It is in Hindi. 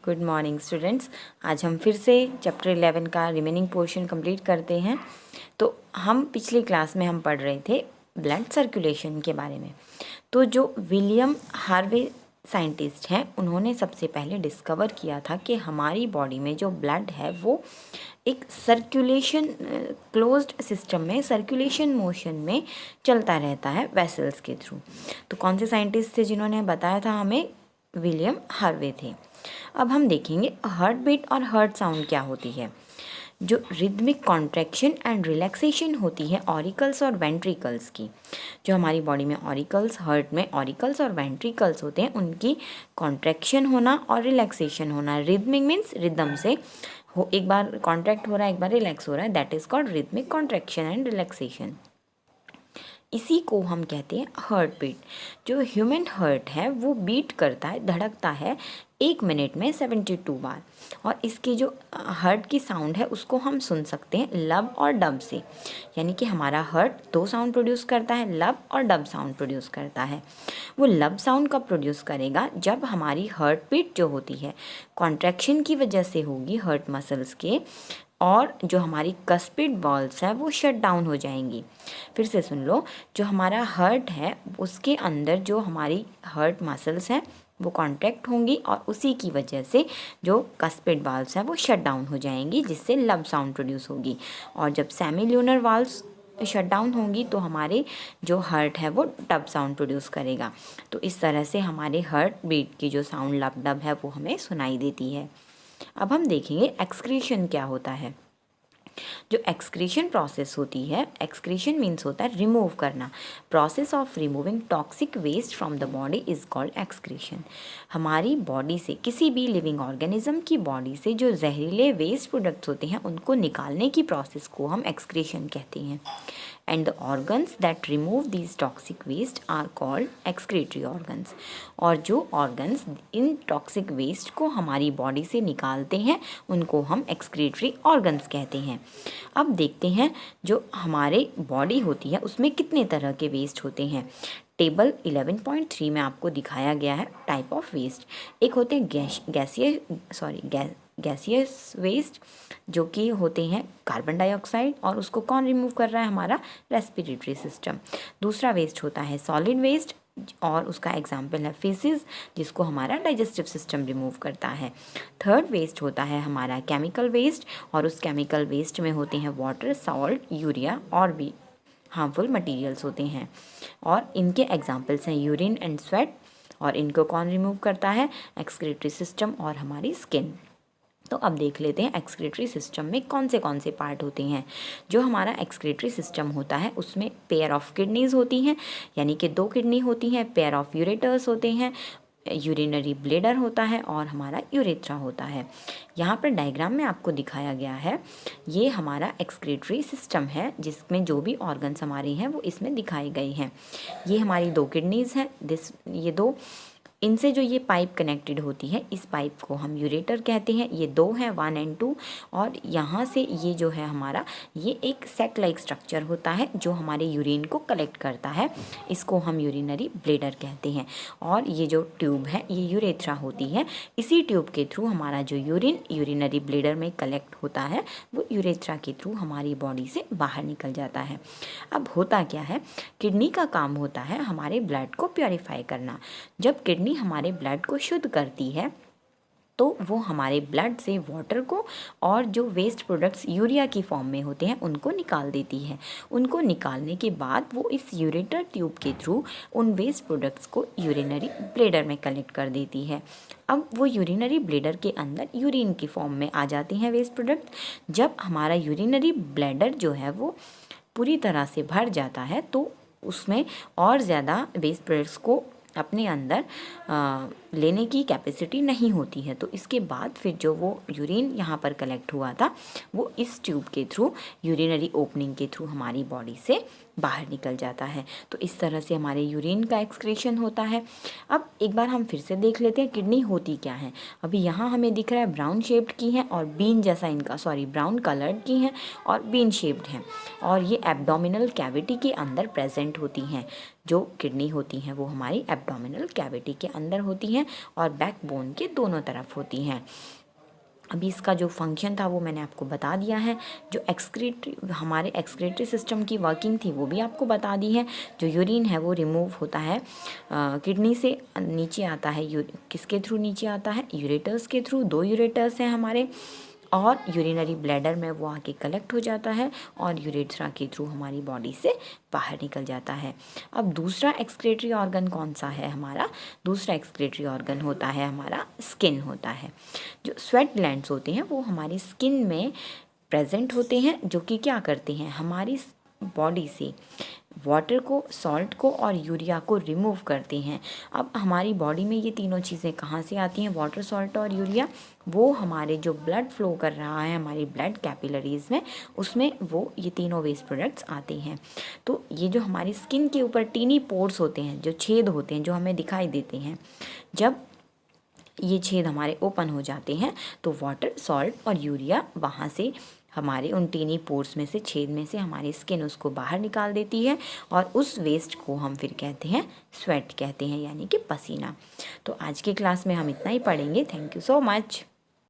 Good morning students. आज हम फिर से चैप्टर 11 का रिमेनिंग पोर्शन कंप्लीट करते हैं। तो हम पिछली क्लास में हम पढ़ रहे थे ब्लड सर्कुलेशन के बारे में। तो जो विलियम हार्वे साइंटिस्ट हैं, उन्होंने सबसे पहले डिस्कवर किया था कि हमारी बॉडी में जो ब्लड है वो एक सर्कुलेशन क्लोज्ड सिस्टम में सर्कुलेशन मोशन में चलता रहता है वेसल्स के थ्रू। तो कौन से साइंटिस्ट थे जिन्होंने बताया था हमें? विलियम हार्वे थे। अब हम देखेंगे हार्ट बीट और हार्ट साउंड क्या होती है। जो रिदमिक कॉन्ट्रैक्शन एंड रिलैक्सेशन होती है ऑरिकल्स और वेंट्रिकल्स की, जो हमारी बॉडी में ऑरिकल्स, हार्ट में ऑरिकल्स और वेंट्रिकल्स होते हैं, उनकी कॉन्ट्रैक्शन होना और रिलैक्सेशन होना। रिदमिक मीन्स रिदम से हो, एक बार कॉन्ट्रैक्ट हो रहा है, एक बार रिलैक्स हो रहा है, that is called rhythmic contraction and relaxation. इसी को हम कहते हैं हार्ट बीट। जो ह्यूमन हार्ट है वो बीट करता है, धड़कता है 1 मिनट में 72 बार। और इसके जो हार्ट की साउंड है उसको हम सुन सकते हैं लब और डब से। यानी कि हमारा हार्ट 2 साउंड प्रोड्यूस करता है, लब और डब साउंड प्रोड्यूस करता है। वो लब साउंड कब प्रोड्यूस करेगा? जब हमारी हार्ट बीट जो होती है कॉन्ट्रैक्शन की वजह से होगी हार्ट मसल्स के, और जो हमारी कस्पिड वॉल्व्स हैं वो शट डाउन हो जाएंगी। फिर से सुन लो, जो हमारा हार्ट है उसके अंदर जो हमारी हार्ट मसल्स हैं वो कॉन्ट्रैक्ट होंगी और उसी की वजह से जो कस्पिड वाल्व्स हैं वो शट डाउन हो जाएंगी, जिससे लब साउंड प्रोड्यूस होगी। और जब सेमील्यूनर वाल्व्स शट डाउन होंगी तो हमारे जो हार्ट है वो डब साउंड प्रोड्यूस करेगा। तो इस तरह से हमारे हार्ट बीट की जो साउंड लब डब है वो हमें सुनाई देती है। अब हम देखेंगे एक्सक्रीशन क्या होता है। जो एक्सक्रीशन प्रोसेस होती है, एक्सक्रीशन मीन्स होता है रिमूव करना। Process of removing toxic waste from the body is called excretion. हमारी बॉडी से, किसी भी लिविंग ऑर्गेनिज्म की बॉडी से जो जहरीले वेस्ट प्रोडक्ट्स होते हैं उनको निकालने की प्रोसेस को हम एक्सक्रीशन कहते हैं। And the organs that remove these toxic waste are called excretory organs. और जो ऑर्गन्स इन टॉक्सिक वेस्ट को हमारी बॉडी से निकालते हैं उनको हम एक्सक्रीटरी ऑर्गन्स कहते हैं। अब देखते हैं जो हमारे बॉडी होती है उसमें कितने तरह के वेस्ट होते हैं। टेबल 11.3 में आपको दिखाया गया है टाइप ऑफ वेस्ट। एक होते हैं गैसियस वेस्ट, जो कि होते हैं कार्बन डाइऑक्साइड, और उसको कौन रिमूव कर रहा है? हमारा रेस्पिरेटरी सिस्टम। दूसरा वेस्ट होता है सॉलिड वेस्ट, और उसका एग्जाम्पल है फेसिस, जिसको हमारा डाइजेस्टिव सिस्टम रिमूव करता है। थर्ड वेस्ट होता है हमारा केमिकल वेस्ट, और उस केमिकल वेस्ट में होते हैं वाटर, सॉल्ट, यूरिया और भी हार्मफुल मटेरियल्स होते हैं, और इनके एग्जाम्पल्स हैं यूरिन एंड स्वेट। और इनको कौन रिमूव करता है? एक्सक्रीटरी सिस्टम और हमारी स्किन। तो अब देख लेते हैं एक्सक्रीटरी सिस्टम में कौन से पार्ट होते हैं। जो हमारा एक्सक्रीटरी सिस्टम होता है उसमें पेयर ऑफ किडनीज होती हैं, यानी कि 2 किडनी होती हैं, पेयर ऑफ यूरेटर्स होते हैं, यूरिनरी ब्लेडर होता है, और हमारा यूरेथ्रा होता है। यहाँ पर डायग्राम में आपको दिखाया गया है, ये हमारा एक्सक्रीटरी सिस्टम है जिसमें जो भी ऑर्गन्स हमारे हैं वो इसमें दिखाए गए हैं। ये हमारी 2 किडनीज हैं, ये 2, इनसे जो ये पाइप कनेक्टेड होती है, इस पाइप को हम यूरेटर कहते हैं। ये 2 हैं, 1 और 2, और यहाँ से ये जो है हमारा, ये एक सैक लाइक स्ट्रक्चर होता है जो हमारे यूरिन को कलेक्ट करता है, इसको हम यूरिनरी ब्लेडर कहते हैं। और ये जो ट्यूब है ये यूरेथ्रा होती है। इसी ट्यूब के थ्रू हमारा जो यूरिन यूरिनरी ब्लेडर में कलेक्ट होता है वो यूरेथ्रा के थ्रू हमारी बॉडी से बाहर निकल जाता है। अब होता क्या है, किडनी का काम होता है हमारे ब्लड को प्योरीफाई करना। जब किडनी हमारे ब्लड को शुद्ध करती है तो वो हमारे ब्लड से वाटर को और जो वेस्ट प्रोडक्ट्स यूरिया की फॉर्म में होते हैं उनको निकाल देती है। उनको निकालने के बाद वो इस यूरेटर ट्यूब के थ्रू उन वेस्ट प्रोडक्ट्स को यूरिनरी ब्लेडर में कलेक्ट कर देती है। अब वो यूरिनरी ब्लेडर के अंदर यूरिन की फॉर्म में आ जाते हैं वेस्ट प्रोडक्ट। जब हमारा यूरिनरी ब्लैडर जो है वो पूरी तरह से भर जाता है तो उसमें और ज़्यादा वेस्ट प्रोडक्ट्स को अपने अंदर लेने की कैपेसिटी नहीं होती है। तो इसके बाद फिर जो वो यूरिन यहाँ पर कलेक्ट हुआ था वो इस ट्यूब के थ्रू, यूरिनरी ओपनिंग के थ्रू हमारी बॉडी से बाहर निकल जाता है। तो इस तरह से हमारे यूरिन का एक्सक्रीशन होता है। अब एक बार हम फिर से देख लेते हैं किडनी होती क्या है। अभी यहाँ हमें दिख रहा है ब्राउन शेप्ड की है और बीन जैसा इनका, ब्राउन कलर्ड की हैं और बीन शेप्ड हैं, और ये एब्डोमिनल कैविटी के अंदर प्रेजेंट होती हैं। जो किडनी होती हैं वो हमारी एब्डोमिनल कैविटी के अंदर होती हैं। हैं और बैकबोन के दोनों तरफ होती हैं। अभी इसका जो फंक्शन था वो मैंने आपको बता दिया है। जो हमारे एक्सक्रीटरी सिस्टम की वर्किंग थी वो भी आपको बता दी है। जो यूरिन है वो रिमूव होता है किडनी से, नीचे आता है किसके थ्रू नीचे आता है, यूरेटर्स के थ्रू। 2 यूरेटर्स हैं हमारे, और यूरिनरी ब्लैडर में वो आके कलेक्ट हो जाता है और यूरेथ्रा के थ्रू हमारी बॉडी से बाहर निकल जाता है। अब दूसरा एक्सक्रीटरी ऑर्गन कौन सा है हमारा? दूसरा एक्सक्रीटरी ऑर्गन होता है हमारा स्किन होता है। जो स्वेट ग्लैंड्स होते हैं वो हमारी स्किन में प्रेजेंट होते हैं, जो कि क्या करते हैं, हमारी बॉडी से वाटर को, सॉल्ट को और यूरिया को रिमूव करते हैं। अब हमारी बॉडी में ये तीनों चीज़ें कहाँ से आती हैं, वाटर, सॉल्ट और यूरिया? वो हमारे जो ब्लड फ्लो कर रहा है हमारी ब्लड कैपिलरीज में, उसमें वो ये तीनों वेस्ट प्रोडक्ट्स आते हैं। तो ये जो हमारी स्किन के ऊपर टीनी पोर्स होते हैं, जो छेद होते हैं, जो हमें दिखाई देते हैं, जब ये छेद हमारे ओपन हो जाते हैं तो वाटर, सॉल्ट और यूरिया वहाँ से हमारे उन टीनी पोर्स में से, छेद में से हमारी स्किन उसको बाहर निकाल देती है और उस वेस्ट को हम फिर कहते हैं स्वेट कहते हैं, यानी कि पसीना। तो आज की क्लास में हम इतना ही पढ़ेंगे। Thank you so much.